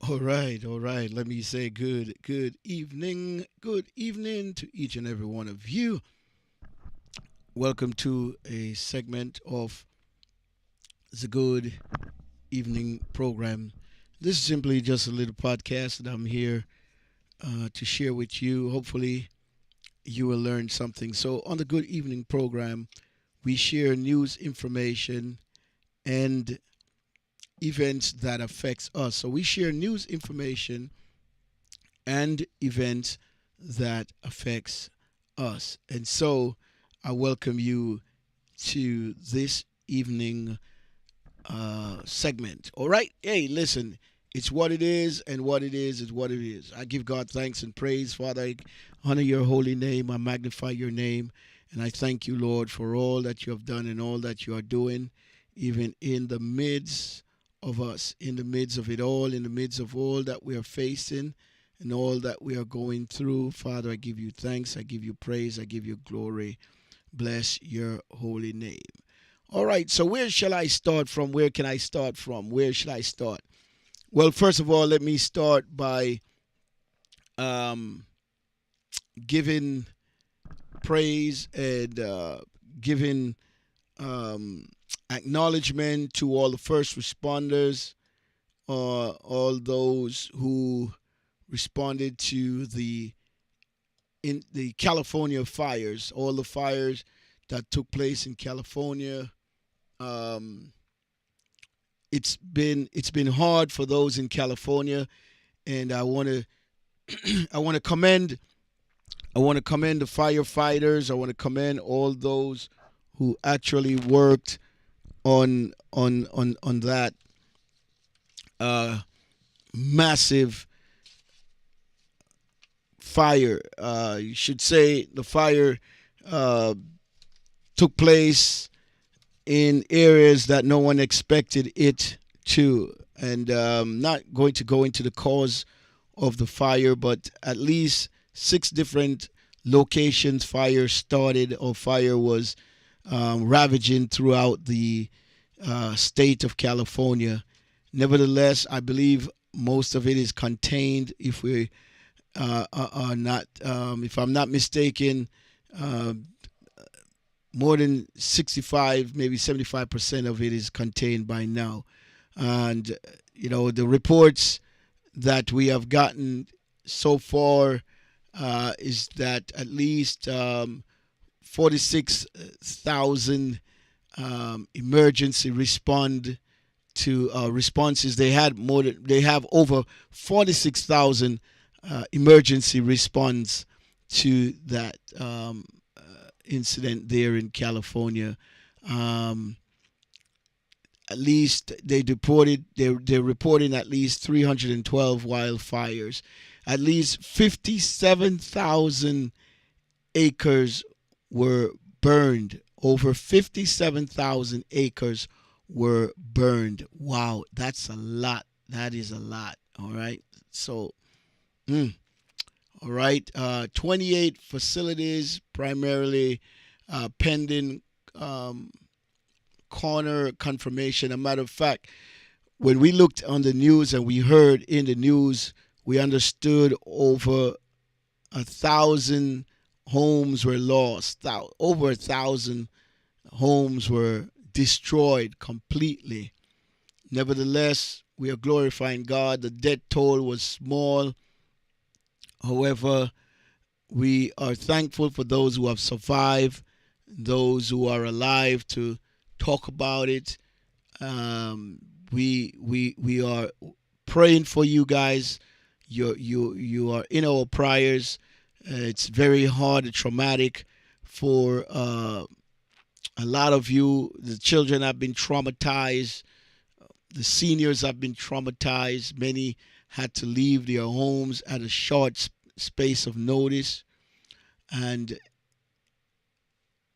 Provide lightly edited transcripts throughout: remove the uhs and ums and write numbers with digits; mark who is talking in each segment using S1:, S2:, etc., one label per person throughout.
S1: All right, all right. Let me say good evening to each and every one of you. Welcome to a segment of the Good Evening program. This is simply just a little podcast that I'm here to share with you. Hopefully, you will learn something. So, on the Good Evening program, we share news, information, and events that affects us. So, we share news, information, and events that affects us. And so I welcome you to this evening segment. All right. Hey, listen, it's what it is, and what it is what it is. I give God thanks and praise. Father, I honor your holy name. I magnify your name. And I thank you, Lord, for all that you have done and all that you are doing, even in the midst of us, in the midst of it all, in the midst of all that we are facing and all that we are going through. Father, I give you thanks. I give you praise. I give you glory. Bless your holy name. All right, so where shall I start from? Where can I start from? Where should I start? Well, first of all, let me start by um, giving praise and giving um, acknowledgement to all the first responders, all those who responded to the California fires, all the fires that took place in California. Um, it's been hard for those in California, and I want to commend the firefighters. I want to commend all those who actually worked on that uh, massive fire. You should say the fire uh, took place in areas that no one expected it to. And not going to go into the cause of the fire, but at least six different locations fire started or fire was ravaging throughout the state of California. Nevertheless, I believe most of it is contained. If we are not, if I'm not mistaken, uh, more than 65, maybe 75% of it is contained by now. And, the reports that we have gotten so far is that at least 46,000 emergency responses. They have over 46,000 emergency response to that incident there in California. Um, at least they're reporting at least 312 wildfires. At least 57,000 acres were burned. Over 57,000 acres were burned. Wow, that's a lot. That is a lot. All right. So, mm, all right. 28 facilities, primarily pending um, coroner confirmation. A matter of fact, when we looked on the news and we heard in the news, we understood over 1,000 homes were lost. Over 1,000 homes were destroyed completely. Nevertheless, we are glorifying God. The death toll was small. However, we are thankful for those who have survived, those who are alive to talk about it. Um, we are praying for you guys. You are in our prayers. It's very hard and traumatic for a lot of you. The children have been traumatized. The seniors have been traumatized. Many had to leave their homes at a short space of notice, and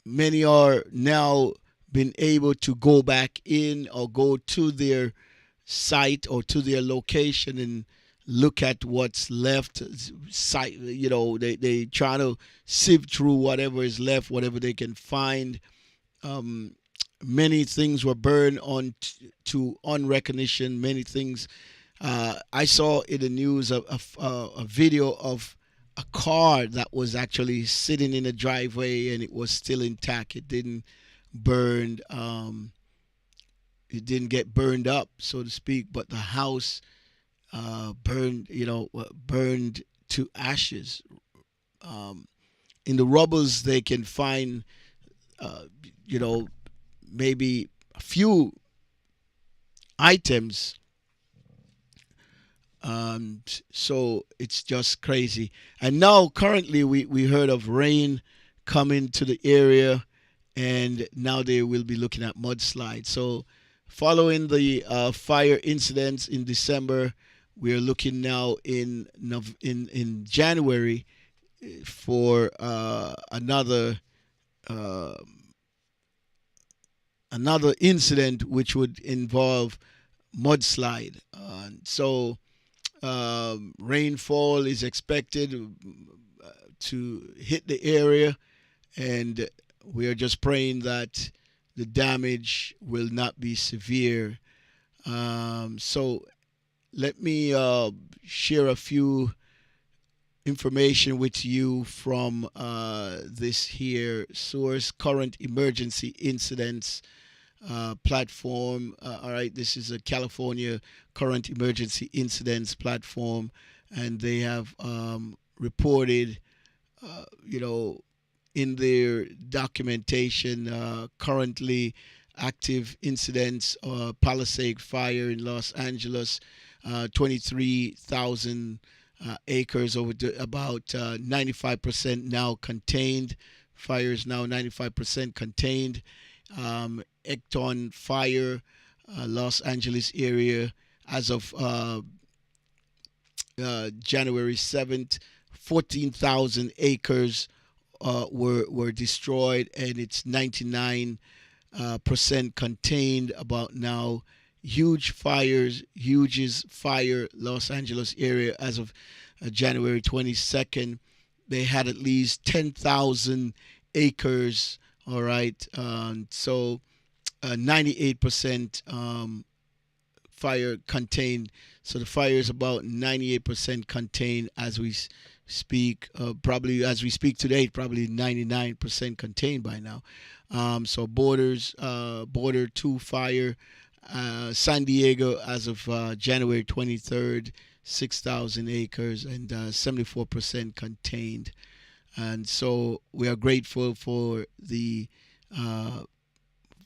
S1: many are now been able to go back in or go to their site or to their location and look at what's left. Site, they try to sift through whatever is left, whatever they can find. um, Many things were burned on to unrecognition. Many things I saw in the news a video of a car that was actually sitting in a driveway and it was still intact. It didn't burn. It didn't get burned up, so to speak, but the house burned. Burned to ashes. Um, in the rubbles, they can find, uh, you know, maybe a few items. So it's just crazy. And now, currently, we heard of rain coming to the area, and now they will be looking at mudslides. So, following the fire incidents in December, we are looking now in January for uh, another incident which would involve mudslide. So rainfall is expected to hit the area, and we are just praying that the damage will not be severe. So let me share a few information with you from this here source, current emergency incidents platform. All right, this is a California current emergency incidents platform, and they have reported, you know, in their documentation, currently active incidents, Palisade Fire in Los Angeles, 23,000 acres, over about 95% now contained. Fire is now 95% contained. Ecton Fire, Los Angeles area, as of January 7th, 14,000 acres were destroyed, and it's 99% contained about now. Huge fires, huge fire, Los Angeles area as of January 22nd. They had at least 10,000 acres. All right, so 98% fire contained. So the fire is about 98% contained as we speak. Probably as we speak today, probably 99% contained by now. So Border 2 fire, San Diego as of January 23rd, 6,000 acres and 74% contained. And so we are grateful for the uh,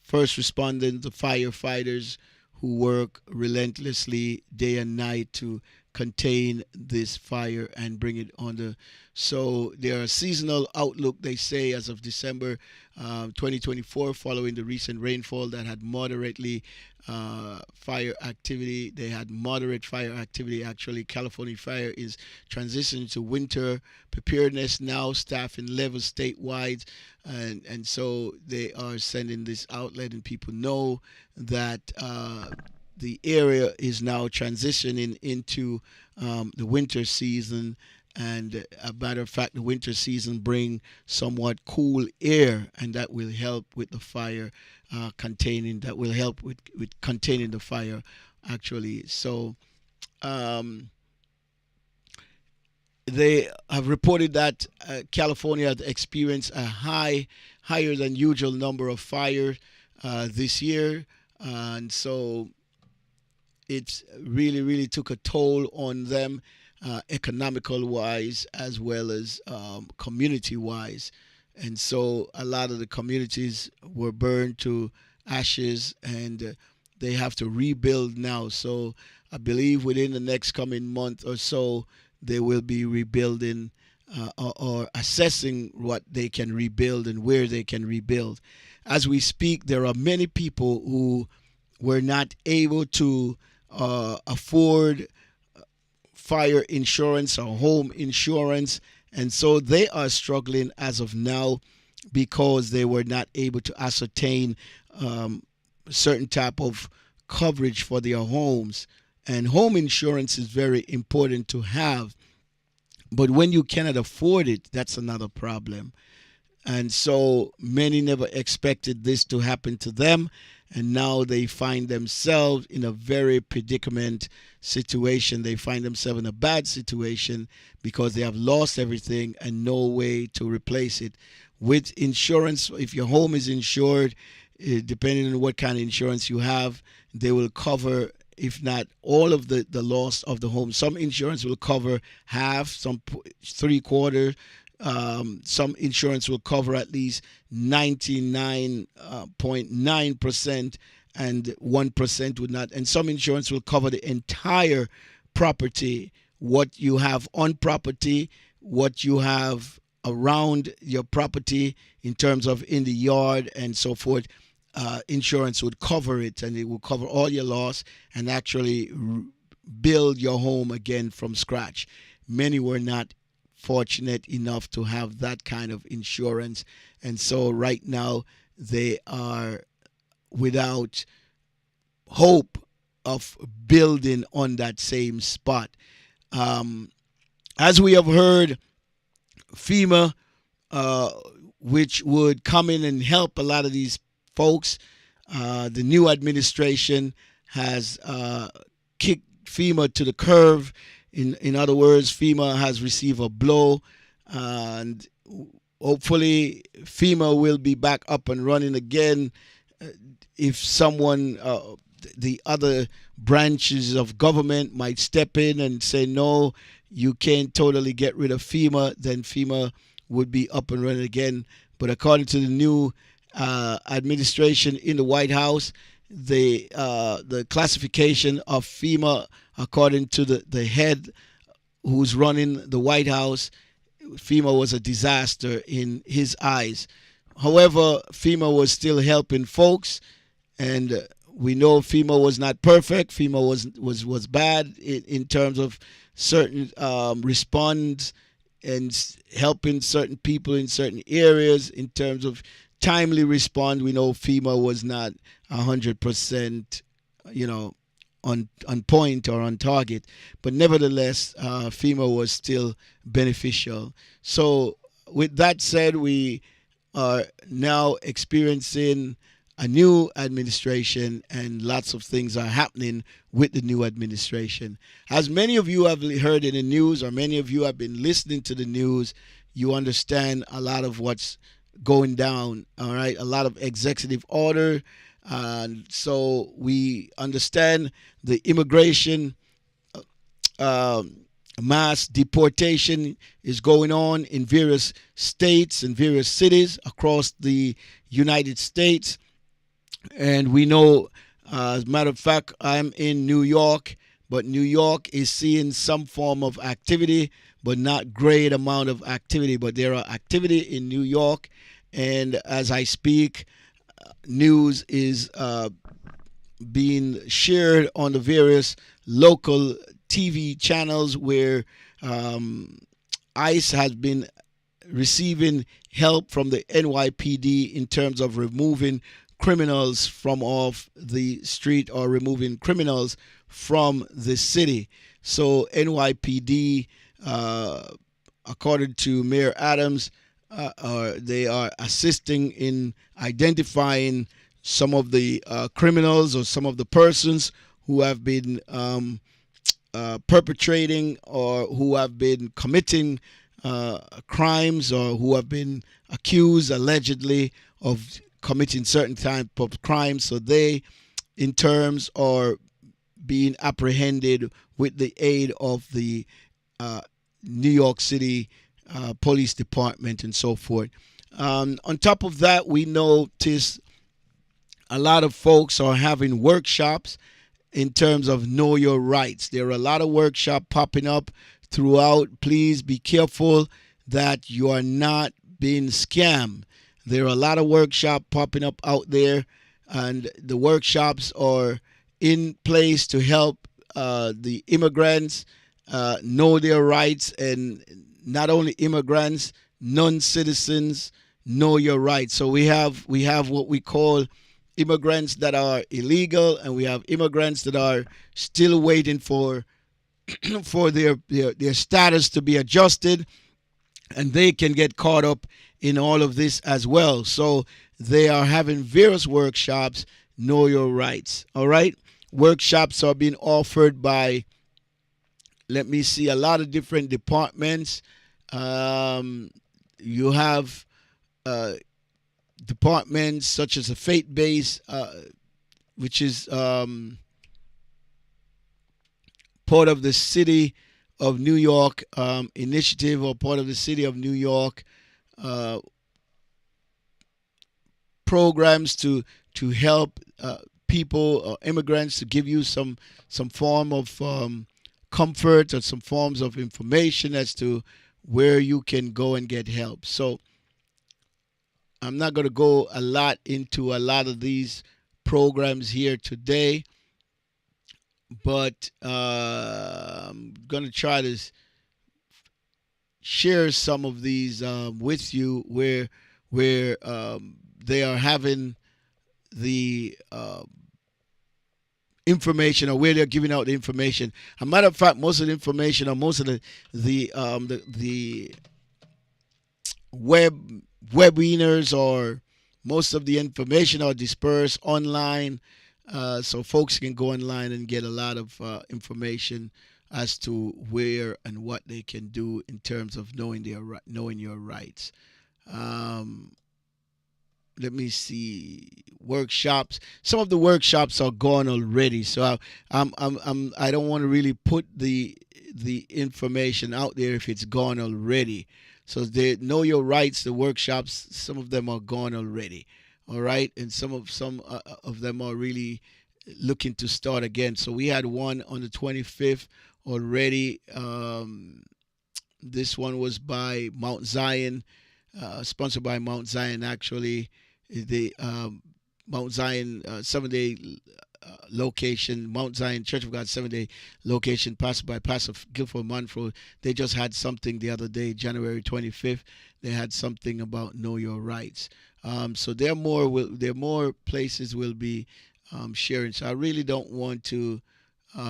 S1: first responders, the firefighters who work relentlessly day and night to contain this fire and bring it under. So there are seasonal outlook, they say, as of December 2024, following the recent rainfall that had moderately fire activity. They had moderate fire activity. Actually, California Fire is transitioning to winter preparedness now, staffing levels statewide, and so they are sending this out, letting people know that the area is now transitioning into the winter season. And a matter of fact, the winter season bring somewhat cool air, and that will help with the fire containing. That will help with containing the fire, actually. So um, they have reported that California had experienced a higher than usual number of fires this year, and so it really took a toll on them, economical wise as well as community wise. And so a lot of the communities were burned to ashes, and they have to rebuild now. So I believe within the next coming month or so, they will be rebuilding, or assessing what they can rebuild and where they can rebuild. As we speak, there are many people who were not able to afford fire insurance or home insurance, and so they are struggling as of now because they were not able to ascertain um, certain type of coverage for their homes. And home insurance is very important to have, but when you cannot afford it, that's another problem. And so many never expected this to happen to them, and now they find themselves in a very predicament situation. They find themselves in a bad situation because they have lost everything and no way to replace it. With insurance, if your home is insured, depending on what kind of insurance you have, they will cover, if not all of the loss of the home. Some insurance will cover half, some three quarters. Some insurance will cover at least 99.9%, and 1% would not. And some insurance will cover the entire property, what you have on property, what you have around your property in terms of in the yard and so forth. Insurance would cover it, and it will cover all your loss and actually build your home again from scratch. Many were not fortunate enough to have that kind of insurance, and so right now they are without hope of building on that same spot. As we have heard, FEMA, which would come in and help a lot of these folks, the new administration has kicked FEMA to the curve. In other words, FEMA has received a blow, and hopefully FEMA will be back up and running again if someone, the other branches of government might step in and say, no, you can't totally get rid of FEMA, then FEMA would be up and running again. But according to the new administration in the White House, the classification of FEMA, according to the head who's running the White House, FEMA was a disaster in his eyes. However, FEMA was still helping folks, and we know FEMA was not perfect. FEMA was bad in terms of certain response and helping certain people in certain areas. In terms of timely response, we know FEMA was not 100%, on point or on target, but nevertheless, FEMA was still beneficial. So with that said, we are now experiencing a new administration, and lots of things are happening with the new administration. As many of you have heard in the news, or many of you have been listening to the news, you understand a lot of what's going down, all right? A lot of executive order. And so we understand the immigration mass deportation is going on in various states and various cities across the United States. And we know, as a matter of fact, I'm in New York, but New York is seeing some form of activity, but not great amount of activity. But there are activity in New York, and as I speak, news is being shared on the various local TV channels where ICE has been receiving help from the NYPD in terms of removing criminals from off the street or removing criminals from the city. So NYPD, according to Mayor Adams, they are assisting in identifying some of the criminals or some of the persons who have been perpetrating or who have been committing crimes, or who have been accused allegedly of committing certain type of crimes. So they, in terms, are being apprehended with the aid of the New York City Police Department and so forth. On top of that, we notice a lot of folks are having workshops in terms of know your rights. There are a lot of workshops popping up throughout. Please be careful that you are not being scammed. There are a lot of workshops popping up out there, and the workshops are in place to help the immigrants know their rights, and not only immigrants, non-citizens know your rights. So we have what we call immigrants that are illegal, and we have immigrants that are still waiting for their status to be adjusted, and they can get caught up in all of this as well. So they are having various workshops Know Your Rights. All right. Workshops are being offered by, let me see, a lot of different departments. Um, you have uh, departments such as a faith based, which is part of the City of New York initiative, or part of the City of New York uh, programs to help people, immigrants, to give you some form of comfort or some forms of information as to where you can go and get help. So I'm not going to go a lot into a lot of these programs here today, but I'm going to try to share some of these with you, where they are having the information, or where they're giving out the information. A matter of fact, most of the information, or most of the webinars, or most of the information are dispersed online, so folks can go online and get a lot of information as to where and what they can do in terms of knowing your rights. Um, Let me see, workshops. Some of the workshops are gone already, so I don't want to really put the information out there if it's gone already. So they Know Your Rights, the workshops, some of them are gone already. All right, and some of them are really looking to start again. So we had one on the 25th already. This one was by Mount Zion, sponsored by Mount Zion, actually. The Mount Zion 7 day location, Mount Zion Church of God 7 day location, pastored by Pastor Guilford Manfro. They just had something the other day, January 25th. They had something about Know Your Rights. So there are more places will be sharing. So I really don't want to.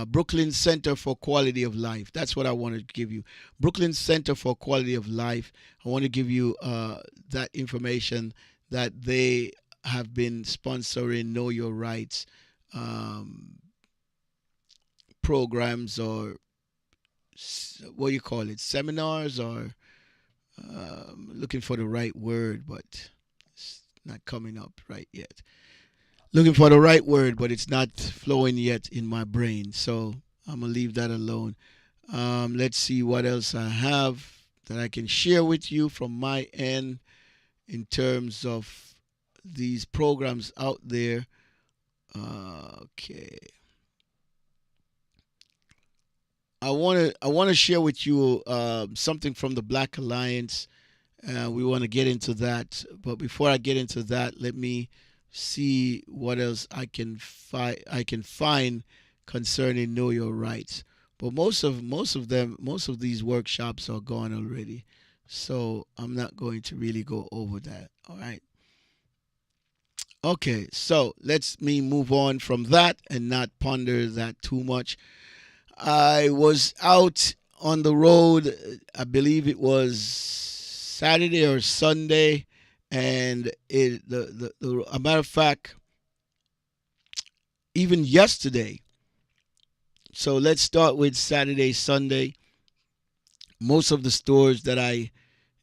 S1: Brooklyn Center for Quality of Life. That's what I want to give you. Brooklyn Center for Quality of Life. I want to give you that information that they have been sponsoring Know Your Rights programs, or what do you call it, seminars, or looking for the right word, but it's not coming up right yet. Looking for the right word, but it's not flowing yet in my brain. So I'm gonna leave that alone. Let's see what else I have that I can share with you from my end in terms of these programs out there. Okay, I want to share with you something from the Black Alliance. We want to get into that, but before I get into that, let me see what else I can find concerning Know Your Rights. But most of these workshops are gone already, so I'm not going to really go over that. All right. Okay, so let's me move on from that and not ponder that too much. I was out on the road. I believe it was Saturday or Sunday, and a matter of fact, even yesterday. So let's start with Saturday, Sunday. Most of the stores that I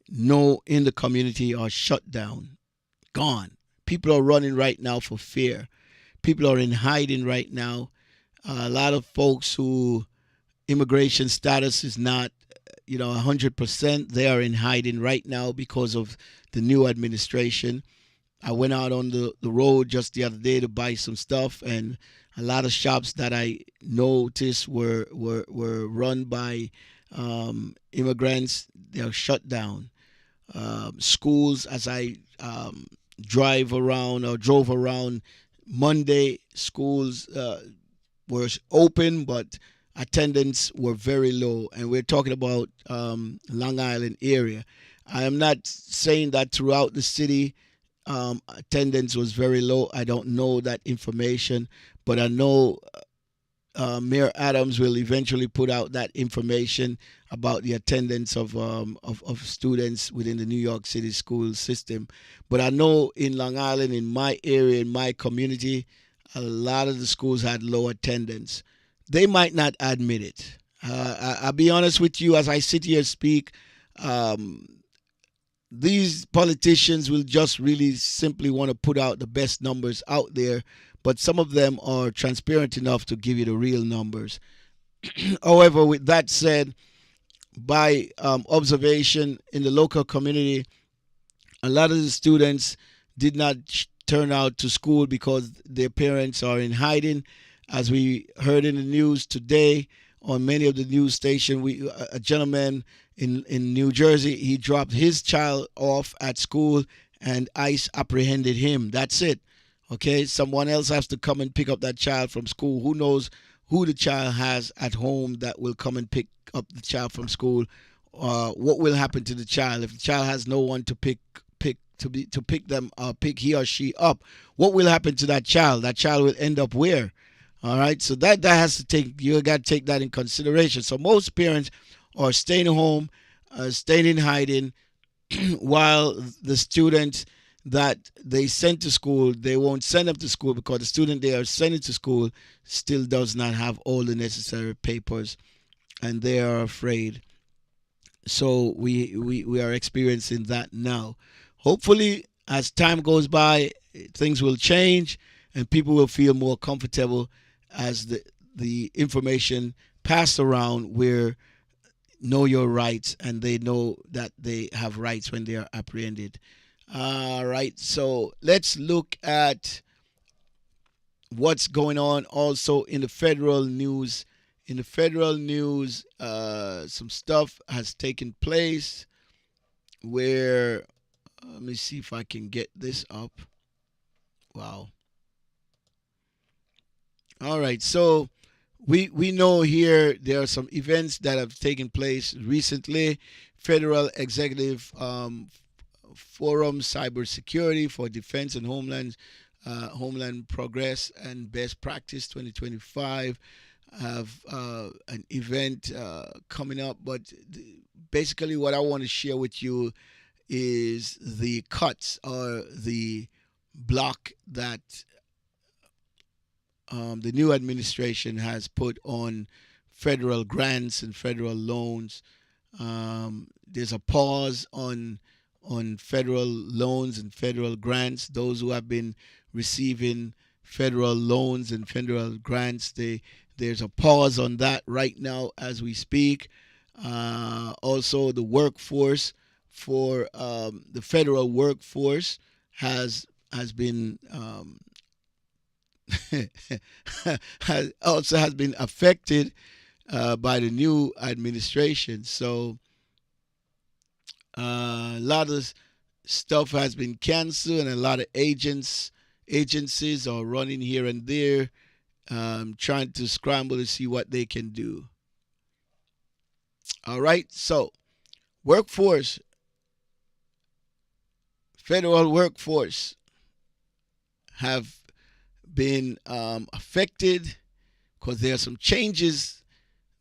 S1: know in the community are shut down, gone. People are running right now for fear. People are in hiding right now. A lot of folks who immigration status is not, 100%. They are in hiding right now because of the new administration. I went out on the road just the other day to buy some stuff, and a lot of shops that I noticed were run by immigrants. They're shut down. Schools, as I drove around Monday, schools were open, but attendance were very low, and we're talking about Long Island area. I am not saying that throughout the city attendance was very low. I don't know that information, but I know Mayor Adams will eventually put out that information about the attendance of students within the New York City school system. But I know in Long Island, in my area, in my community, A lot of the schools had low attendance. They might not admit it. I'll be honest with you, as I sit here and speak, um, these politicians will just really simply want to put out the best numbers out there, but some of them are transparent enough to give you the real numbers. However, with that said, by observation in the local community, a lot of the students did not turn out to school because their parents are in hiding. As we heard in the news today on many of the news stations, a gentleman in New Jersey, he dropped his child off at school and ICE apprehended him. That's it. Okay, someone else has to come and pick up that child from school. Who knows who the child has at home that will come and pick up the child from school? What will happen to the child if the child has no one to pick them pick he or she up? What will happen to that child? That child will end up where? All right, so that has to take, you got to take that in consideration. So most parents are staying home, staying in hiding, while the students that they sent to school, they won't send them to school because the student they are sending to school still does not have all the necessary papers, and they are afraid. So we are experiencing that now. Hopefully, as time goes by, things will change and people will feel more comfortable as the information passed around where know your rights and they know that they have rights when they are apprehended. All right, so let's look at what's going on also in the federal news. In the federal news, some stuff has taken place where, let me see if I can get this up. Wow. All right, so we know here there are some events that have taken place recently. Federal Executive Forum, Cybersecurity for Defense and Homeland Progress and Best Practice 2025 have an event coming up. But basically, what I want to share with you is the cuts or the block that the new administration has put on federal grants and federal loans. There's a pause on federal loans and federal grants. Those who have been receiving federal loans and federal grants, there's a pause on that right now as we speak. Also, the workforce for the federal workforce has been has been affected by the new administration. So a lot of stuff has been canceled, and a lot of agencies are running here and there, trying to scramble to see what they can do. All right, so workforce, federal workforce have been affected because there are some changes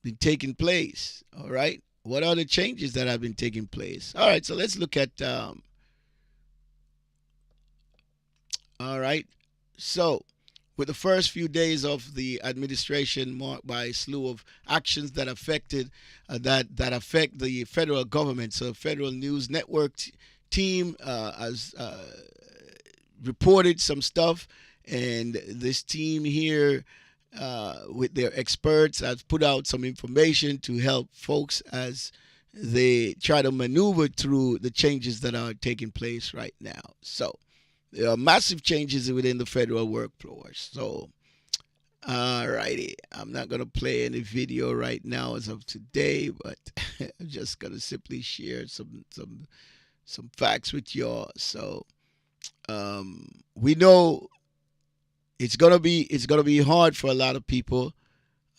S1: been taking place. All right, what are the changes that have been taking place? All right, so let's look at. All right, so with the first few days of the administration marked by a slew of actions that affected that affect the federal government. So, Federal News Network team has reported some stuff, and this team here, with their experts, has put out some information to help folks as they try to maneuver through the changes that are taking place right now. So there are massive changes within the federal workforce. So, alrighty, I'm not gonna play any video right now as of today, but I'm just gonna simply share some facts with y'all. So, we know it's gonna be hard for a lot of people.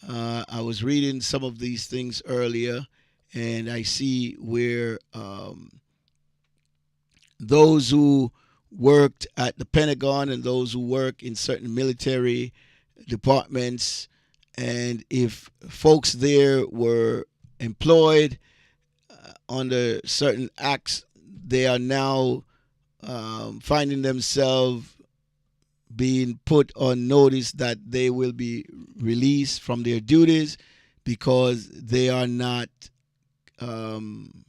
S1: I was reading some of these things earlier, and I see where those who worked at the Pentagon and those who work in certain military departments, and if folks there were employed under certain acts, they are now finding themselves being put on notice that they will be released from their duties because they are not um,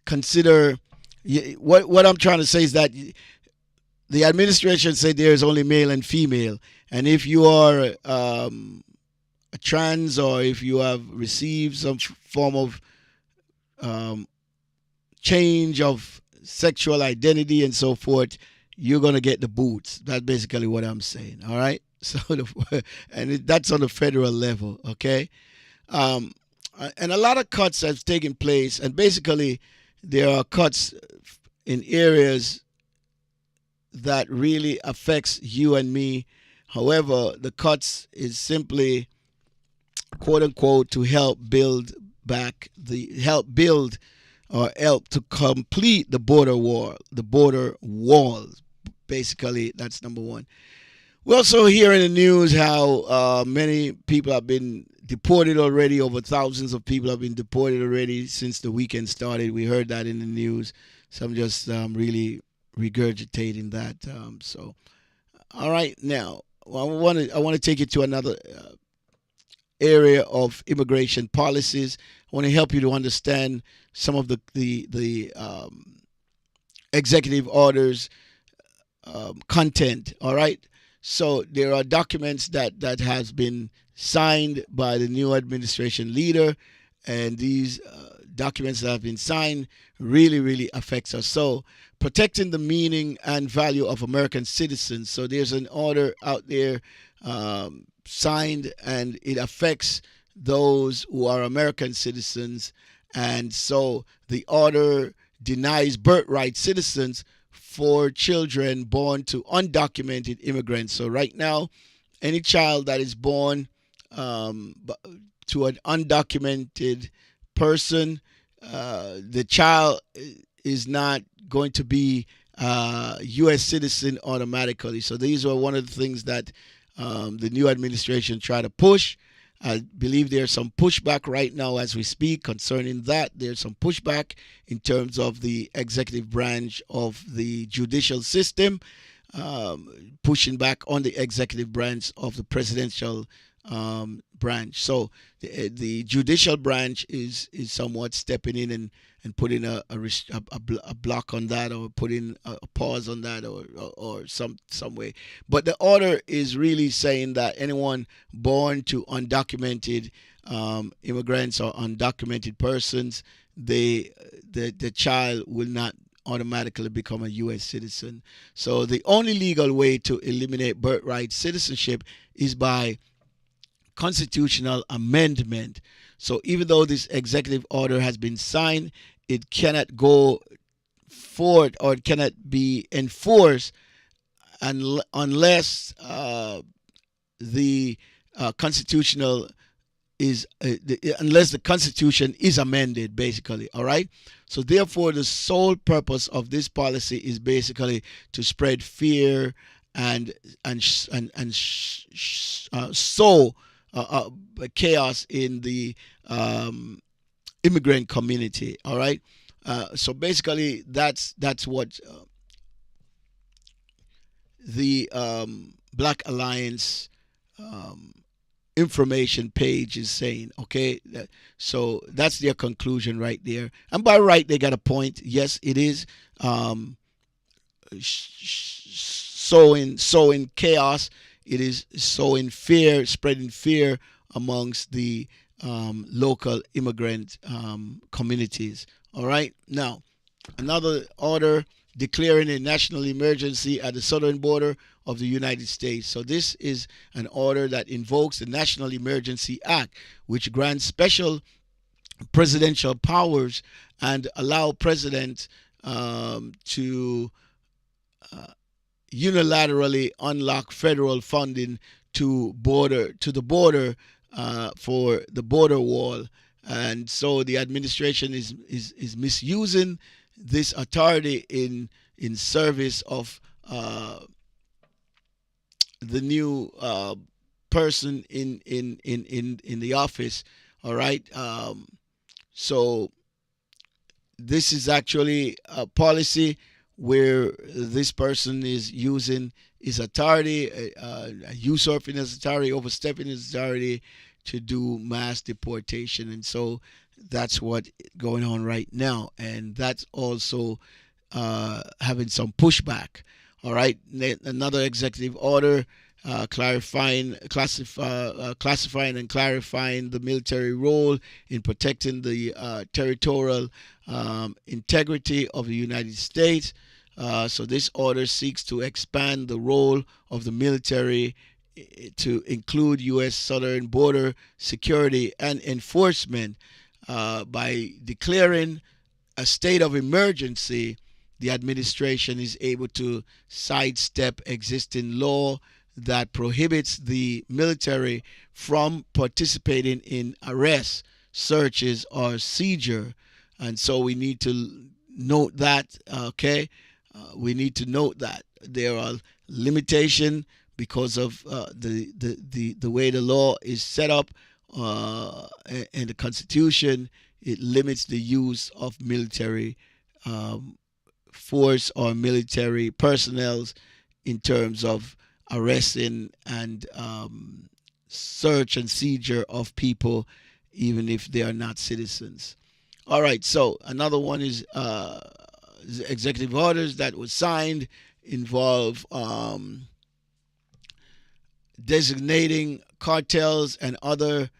S1: consider. What I'm trying to say is that the administration said there is only male and female, and if you are a trans or if you have received some form of um, change of sexual identity and so forth, you're gonna get the boots. That's basically what I'm saying. All right. So that's on the federal level. Okay. Um, and a lot of cuts have taken place, and basically there are cuts in areas that really affects you and me. However, the cuts is simply quote unquote to help build or help to complete the border walls. Basically, that's number one. We also hear in the news how many people have been deported already. Over thousands of people have been deported already since the weekend started. We heard that in the news. So I'm just really regurgitating that. All right, now I want to take you to another area of immigration policies. I want to help you to understand some of the executive orders content. All right. So there are documents that has been signed by the new administration leader, and these documents that have been signed really affects us. So protecting the meaning and value of American citizens. So there's an order out there signed, and it affects those who are American citizens. And so the order denies birthright citizens for children born to undocumented immigrants. So right now, any child that is born to an undocumented person, the child is not going to be a U.S. citizen automatically. So these are one of the things that the new administration try to push. I believe there's some pushback right now as we speak concerning that. There's some pushback in terms of the executive branch of the judicial system, pushing back on the executive branch of the presidential branch. So the judicial branch is somewhat stepping in and putting a block on that, or putting a pause on that, or some way. But the order is really saying that anyone born to undocumented immigrants or undocumented persons, the child will not automatically become a U.S. citizen. So the only legal way to eliminate birthright citizenship is by constitutional amendment. So even though this executive order has been signed, it cannot go forward, or it cannot be enforced unless the constitutional unless the constitution is amended, basically. All right. So therefore, the sole purpose of this policy is basically to spread fear and sow chaos in the immigrant community. All right. So basically, that's what the Black Alliance information page is saying. Okay. So that's their conclusion right there. And by right, they got a point. Yes, it is sowing chaos. It is sowing fear, spreading fear amongst the local immigrant communities. All right. Now, another order declaring a national emergency at the southern border of the United States. So this is an order that invokes the National Emergency Act, which grants special presidential powers and allow presidents to unilaterally unlock federal funding to the border for the border wall. And so the administration is misusing this authority in service of the new person in the office. All right. So this is actually a policy where this person is using his authority, usurping his authority, overstepping his authority to do mass deportation. And so that's what going on right now. And that's also having some pushback. All right, another executive order classifying and clarifying the military role in protecting the territorial integrity of the United States. So this order seeks to expand the role of the military to include U.S. southern border security and enforcement by declaring a state of emergency. The administration is able to sidestep existing law that prohibits the military from participating in arrests, searches, or seizure. And so we need to note that, okay? We need to note that there are limitations because of the way the law is set up and the Constitution. It limits the use of military force or military personnel in terms of arresting and search and seizure of people, even if they are not citizens. All right, so another one is executive orders that was signed involve designating cartels and other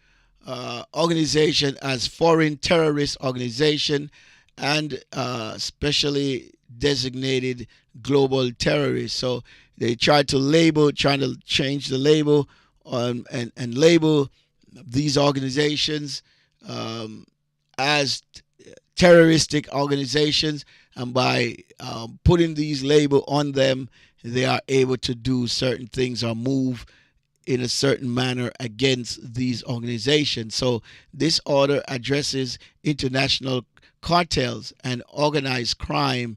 S1: organization as foreign terrorist organization and especially designated global terrorists. So they trying to change the label and label these organizations as terroristic organizations, and by putting these label on them, they are able to do certain things or move in a certain manner against these organizations. So this order addresses international cartels and organized crime,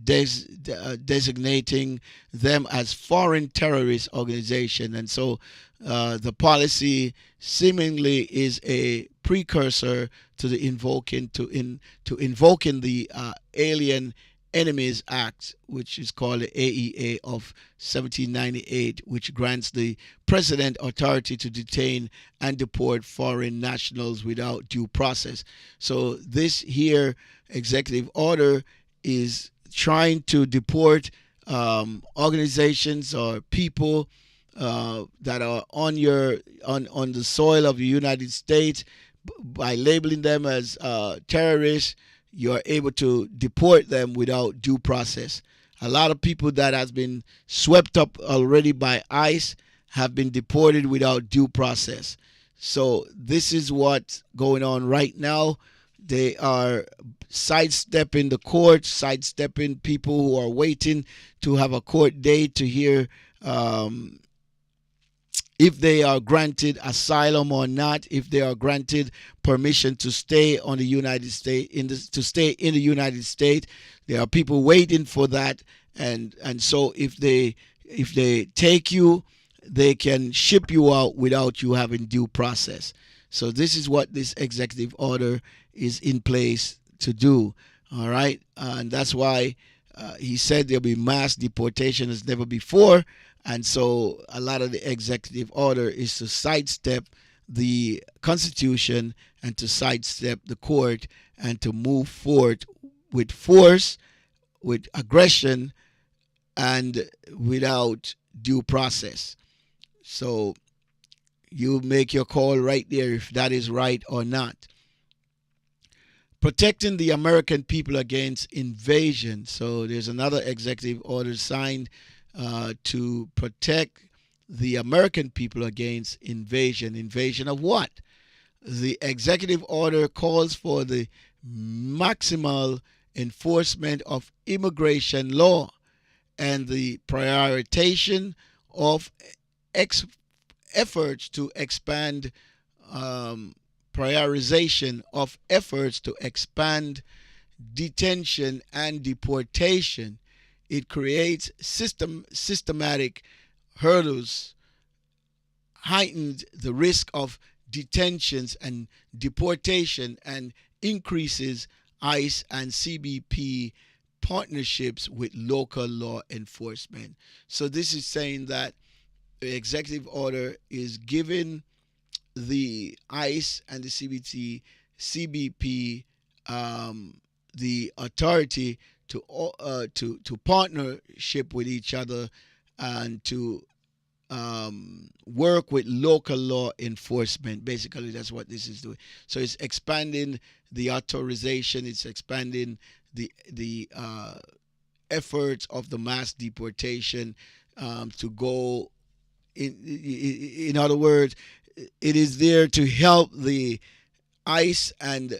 S1: designating them as foreign terrorist organization. And so the policy seemingly is a precursor to the invoking the Alien Enemies Act, which is called the AEA of 1798, which grants the president authority to detain and deport foreign nationals without due process. So this here executive order is trying to deport organizations or people that are on the soil of the United States. By labeling them as terrorists, you are able to deport them without due process. A lot of people that has been swept up already by ICE have been deported without due process. So this is what's going on right now. They are sidestepping the court, sidestepping people who are waiting to have a court date to hear if they are granted asylum or not, if they are granted permission to stay on the United States, to stay in the United States. There are people waiting for that, and so if they take you, they can ship you out without you having due process. So this is what this executive order is in place to do. All right, and that's why he said there'll be mass deportation as never before. And so a lot of the executive order is to sidestep the Constitution and to sidestep the court and to move forward with force, with aggression, and without due process. So you make your call right there if that is right or not. Protecting the American people against invasion. So there's another executive order signed to protect the American people against invasion. Invasion of what? The executive order calls for the maximal enforcement of immigration law and the prioritization of efforts to expand prioritization of efforts to expand detention and deportation. It creates systematic hurdles, heightened the risk of detentions and deportation, and increases ICE and CBP partnerships with local law enforcement. So this is saying that the executive order is giving the ICE and the CBP the authority to partnership with each other and to work with local law enforcement. Basically, that's what this is doing. So it's expanding the authorization. It's expanding the efforts of the mass deportation to go. In other words, it is there to help the ICE and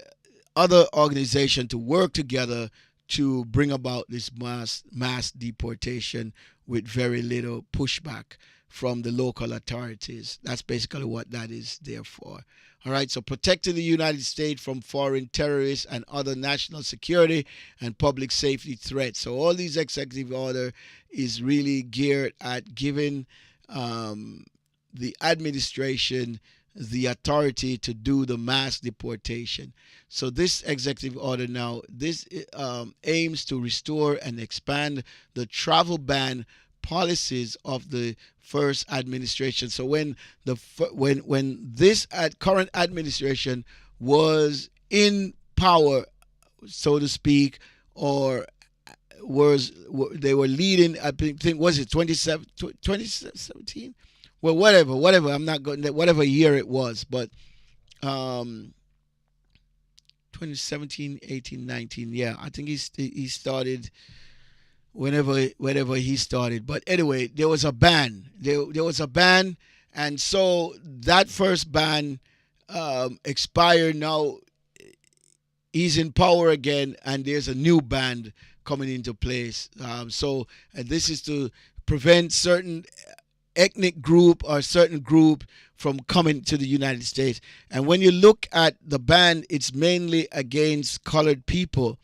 S1: other organizations to work together to bring about this mass deportation with very little pushback from the local authorities. That's basically what that is there for. All right, so protecting the United States from foreign terrorists and other national security and public safety threats. So all these executive order is really geared at giving the administration the authority to do the mass deportation. So this executive order now, this aims to restore and expand the travel ban policies of the first administration. So when this current administration was in power, so to speak, or they were leading, I think was it 2017? Well, whatever. I'm not going whatever year it was, but 2017, 18, 19. Yeah, I think he started whenever he started. But anyway, there was a ban. There was a ban, and so that first ban expired. Now he's in power again, and there's a new ban coming into place. So this is to prevent certain ethnic group or certain group from coming to the United States. And when you look at the ban, it's mainly against colored people.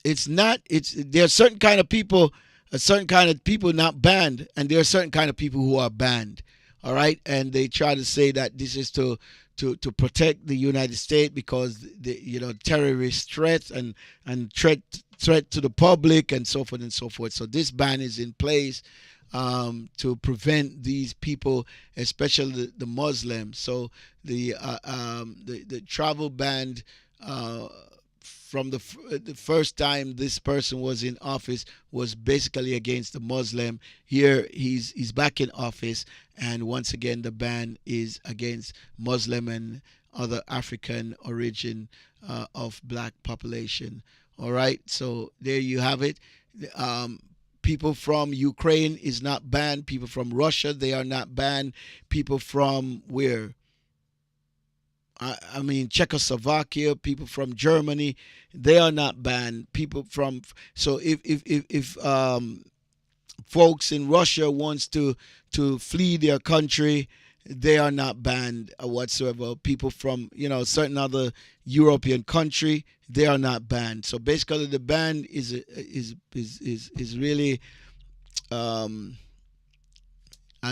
S1: It's not. There are certain kind of people, a certain kind of people not banned, and there are certain kind of people who are banned. All right, and they try to say that this is to protect the United States because the terrorist threats and threat to the public and so forth and so forth. So this ban is in place to prevent these people, especially the Muslims. So the travel ban from the first time this person was in office was basically against the Muslim. Here he's back in office, and once again the ban is against Muslim and other African origin of black population. All right, so there you have it. People from Ukraine is not banned. People from Russia, they are not banned. People from where? I mean Czechoslovakia, people from Germany, they are not banned. People from so if folks in Russia wants to flee their country, they are not banned whatsoever. People from certain other European country, they are not banned. So basically, the ban is really. I'll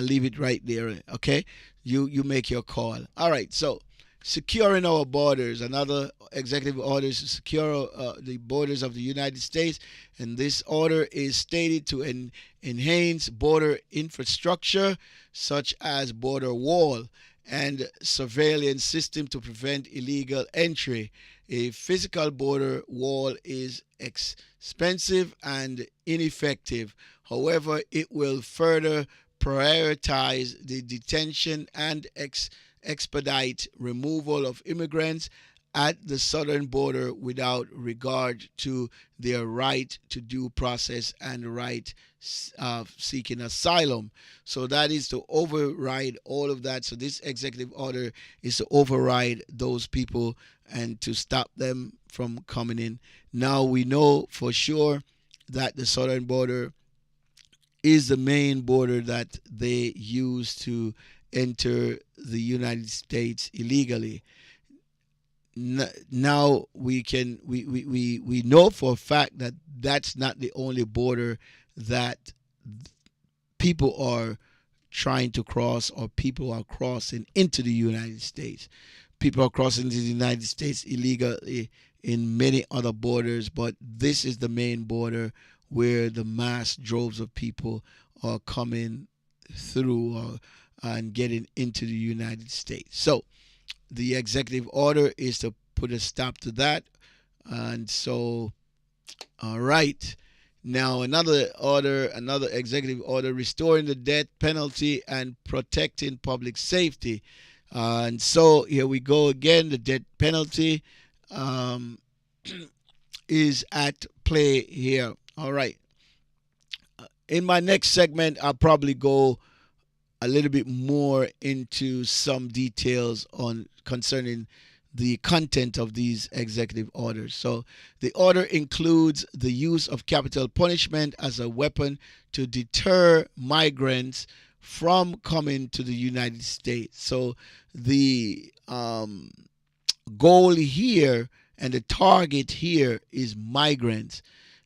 S1: leave it right there. Okay, you make your call. All right. So securing our borders. Another executive order is to secure the borders of the United States, and this order is stated to enhance border infrastructure such as border wall and surveillance system to prevent illegal entry. A physical border wall is expensive and ineffective. However, it will further prioritize the detention and expedite removal of immigrants at the southern border without regard to their right to due process and right seeking asylum. So that is to override all of that. So this executive order is to override those people and to stop them from coming in. Now we know for sure that the southern border is the main border that they use to enter the United States illegally. Now we know for a fact that that's not the only border that people are trying to cross or people are crossing into the United States. people are crossing into the United States illegally in many other borders, but this is the main border where the mass droves of people are coming through and getting into the United States. So the executive order is to put a stop to that. And so, all right. Now, another executive order restoring the death penalty and protecting public safety. And so here we go again. The death penalty um, is at play here. All right. In my next segment, I'll probably go a little bit more into some details on concerning the content of these executive orders. So the order includes the use of capital punishment as a weapon to deter migrants from coming to the United States. So the goal here and the target here is migrants.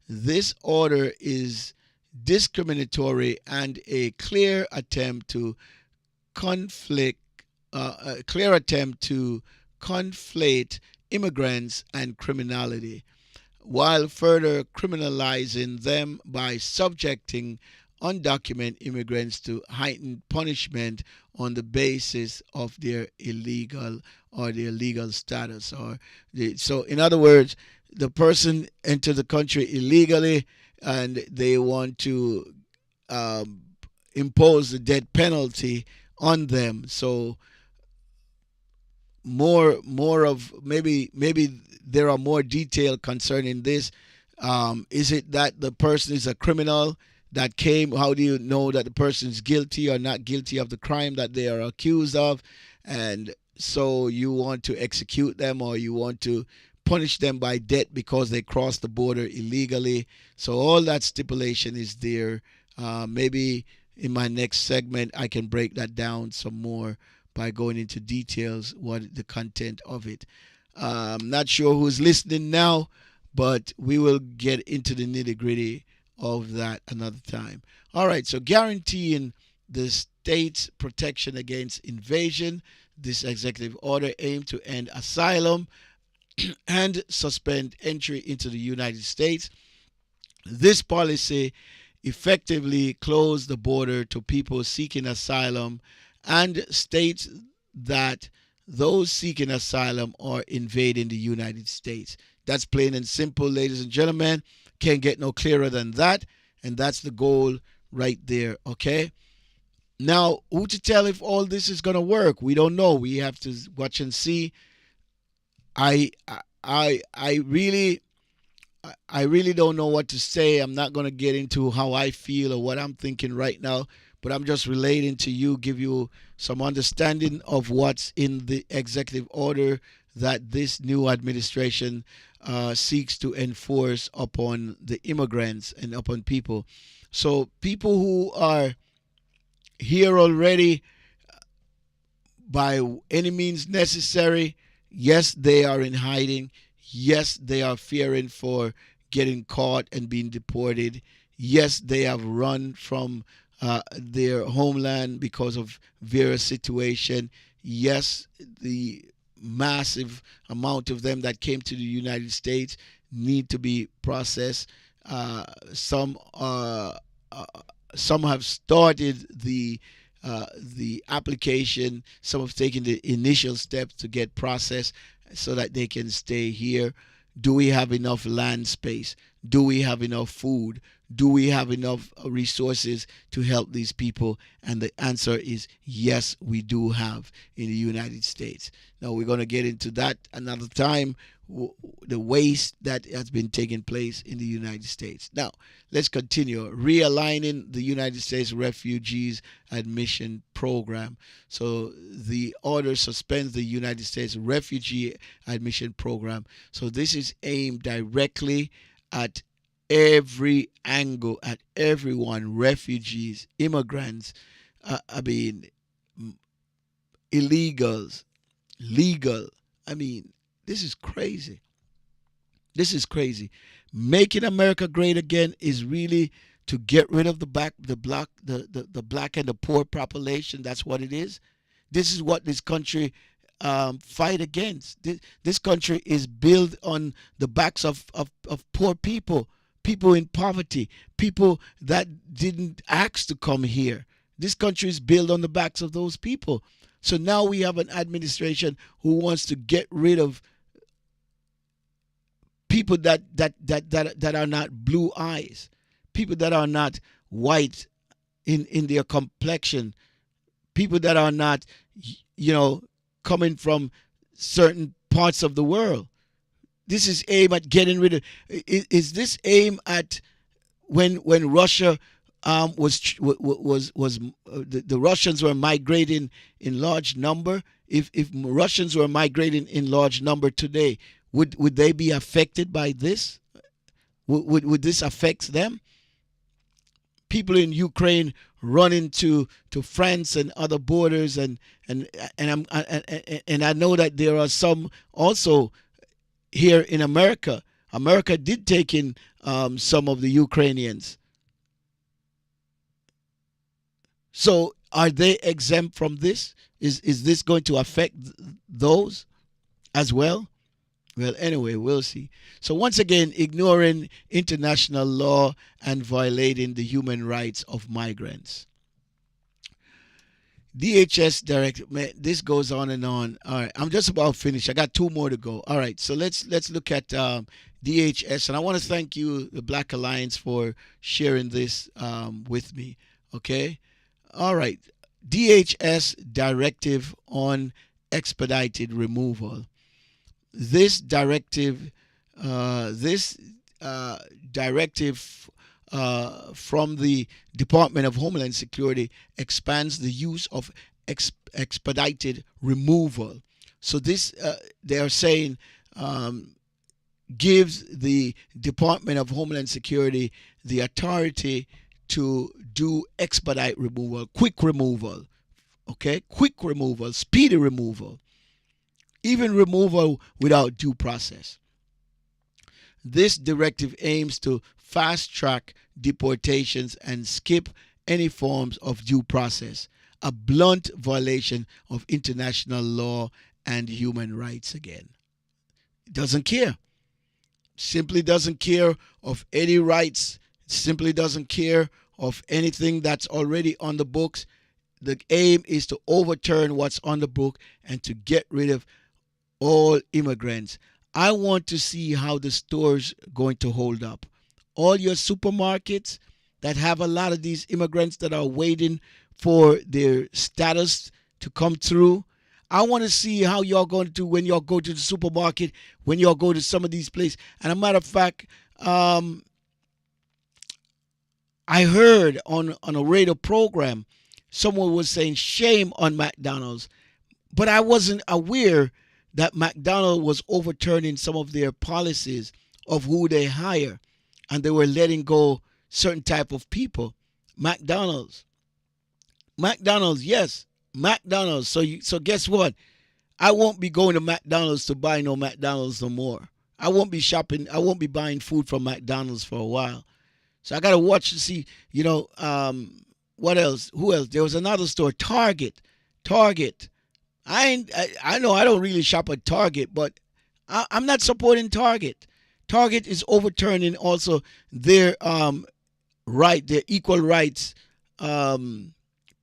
S1: This order is discriminatory and a clear attempt to conflict, a clear attempt to conflate immigrants and criminality, while further criminalizing them by subjecting undocumented immigrants to heightened punishment on the basis of their illegal or their legal status. So, in other words, the person entered the country illegally, and they want to impose the death penalty on them. So more of maybe there are more detail concerning this. Is it that the person is a criminal that came? How do you know that the person is guilty or not guilty of the crime that they are accused of? And so you want to execute them, or you want to punish them by death because they crossed the border illegally. So all that stipulation is there. Maybe in my next segment I can break that down some more by going into details what the content of it. I'm not sure who's listening now, but we will get into the nitty gritty of that another time. All right, so guaranteeing the state's protection against invasion, this executive order aimed to end asylum and suspend entry into the United States. This policy effectively closed the border to people seeking asylum and states that those seeking asylum are invading the United States. That's plain and simple, ladies and gentlemen. Can't get no clearer than that. And that's the goal right there, okay? Now, who to tell if all this is going to work? We don't know. We have to watch and see. I really don't know what to say. I'm not going to get into how I feel or what I'm thinking right now, but I'm just relating to you, give you some understanding of what's in the executive order that this new administration seeks to enforce upon the immigrants and upon people. So people who are here already by any means necessary, yes, they are in hiding. Yes, they are fearing for getting caught and being deported. Yes, they have run from their homeland because of various situation. Yes, the massive amount of them that came to the United States need to be processed. Some have started the application. Some have taken the initial steps to get processed so that they can stay here. Do we have enough land space? Do we have enough food? Do we have enough resources to help these people? And the answer is yes, we do have in the United States. Now, we're going to get into that another time, the waste that has been taking place in the United States. Now, let's continue. Realigning the United States Refugees Admission Program. So the order suspends the United States Refugee Admission Program. So this is aimed directly at every angle, at everyone: refugees, immigrants, illegals, legal. This is crazy. This is crazy. Making America great again is really to get rid of the black and the poor population. That's what it is. This is what this country fight against. This country is built on the backs of poor people, people in poverty, people that didn't ask to come here. This country is built on the backs of those people. So now we have an administration who wants to get rid of people that are not blue eyes, people that are not white in their complexion, people that are not, you know, coming from certain parts of the world. This is aim at getting rid of. Is this aim at when Russia was the Russians were migrating in large number? If Russians were migrating in large number today, would they be affected by this? Would this affect them? People in Ukraine running to France and other borders, and I know that there are some also here in America. America did take in some of the Ukrainians. So are they exempt from this? Is this going to affect those as well? Well, anyway, we'll see. So once again, ignoring international law and violating the human rights of migrants. DHS directive. This goes on and on. All right, I'm just about finished. I got two more to go. All right, so let's look at DHS, and I want to thank you, the Black Alliance, for sharing this with me. Okay, all right. DHS directive on expedited removal. This directive, directive from the Department of Homeland Security expands the use of expedited removal. So this, they are saying, gives the Department of Homeland Security the authority to do expedite removal, quick removal, okay, quick removal, speedy removal, even removal without due process. This directive aims to fast-track deportations and skip any forms of due process, a blunt violation of international law and human rights again. It doesn't care. Simply doesn't care of any rights, simply doesn't care of anything that's already on the books. The aim is to overturn what's on the book and to get rid of all immigrants. I want to see how the store's going to hold up. All your supermarkets that have a lot of these immigrants that are waiting for their status to come through. I want to see how y'all going to do when y'all go to the supermarket, when y'all go to some of these places. And a matter of fact, I heard on a radio program, someone was saying shame on McDonald's, but I wasn't aware that McDonald's was overturning some of their policies of who they hire, and they were letting go certain type of people. McDonald's, yes, McDonald's. So guess what? I won't be going to McDonald's to buy no McDonald's no more. I won't be shopping. I won't be buying food from McDonald's for a while. So I gotta watch to see, what else? Who else? There was another store, Target. I know I don't really shop at Target, but I'm not supporting Target. Target is overturning also their their equal rights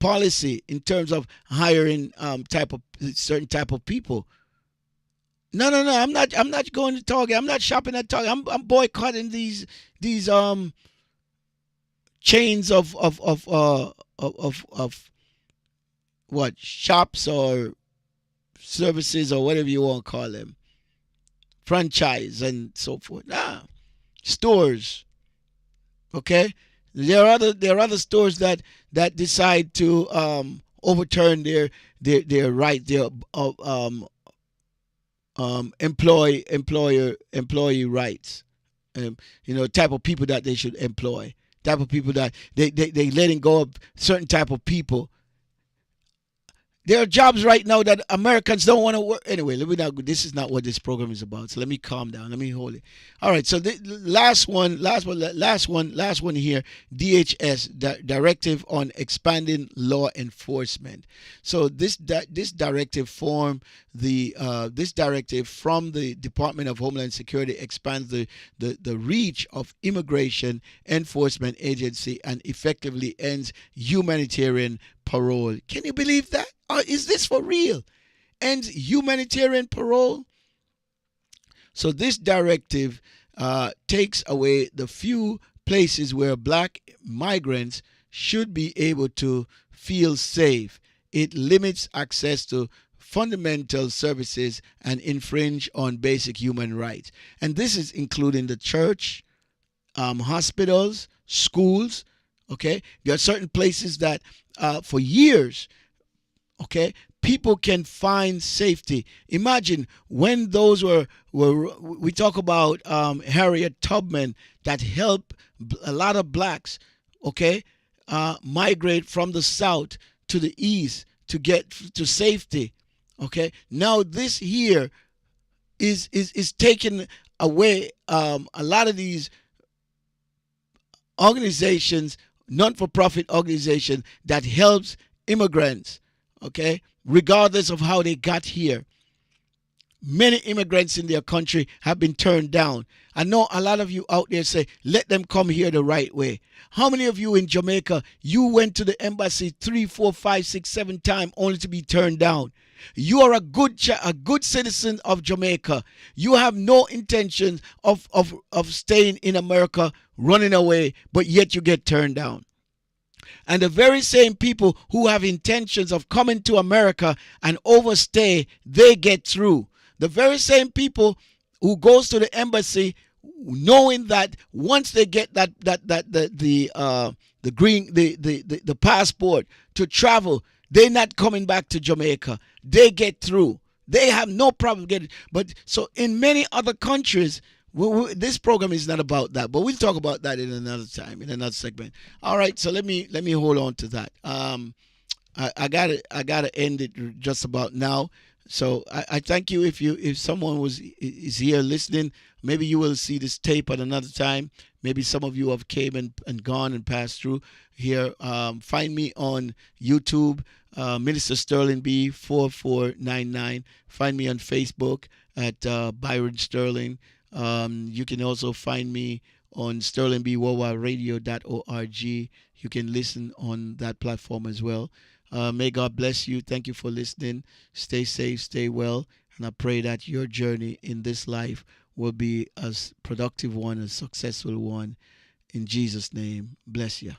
S1: policy in terms of hiring certain type of people. No. I'm not going to Target. I'm not shopping at Target. I'm boycotting these chains of what, shops or services or whatever you want to call them, franchise and so forth. Stores. Okay, there are other stores that decide to overturn their right, their employee rights. Type of people that they should employ, type of people that they letting go of certain type of people. There are jobs right now that Americans don't want to work. Anyway, let me not. This is not what this program is about. So let me calm down. Let me hold it. All right. So the last one here. DHS, Directive on Expanding Law Enforcement. So this directive this directive from the Department of Homeland Security expands the reach of immigration enforcement agency and effectively ends humanitarian parole. Can you believe that? Is this for real? Ends humanitarian parole? So this directive takes away the few places where black migrants should be able to feel safe. It limits access to fundamental services and infringe on basic human rights. And this is including the church, hospitals, schools. Okay, there are certain places that for years, okay, people can find safety. Imagine when those were we talk about Harriet Tubman that helped a lot of blacks, okay, migrate from the south to the east to get to safety. Okay, now this here is taking away a lot of these organizations, non-for-profit organization that helps immigrants, okay, regardless of how they got here. Many immigrants in their country have been turned down. I know a lot of you out there say, let them come here the right way. How many of you in Jamaica, you went to the embassy 3, 4, 5, 6, 7 times only to be turned down? You are a good citizen of Jamaica. You have no intention of staying in America, running away, but yet you get turned down. And the very same people who have intentions of coming to America and overstay, they get through. The very same people who goes to the embassy knowing that once they get the passport to travel, they're not coming back to Jamaica. They get through. They have no problem getting. But so in many other countries, this program is not about that, but we'll talk about that in another time, in another segment. All right, so let me hold on to that. I gotta end it just about now. So I thank you if someone is here listening. Maybe you will see this tape at another time. Maybe some of you have came and gone and passed through here. Find me on YouTube, Minister Sterling B 4499. Find me on Facebook at Byron Sterling. You can also find me on sterlingbworldwideradio.org. You can listen on that platform as well. May God bless you. Thank you for listening. Stay safe, stay well, and I pray that your journey in this life will be a productive one, a successful one. In Jesus' name, bless you.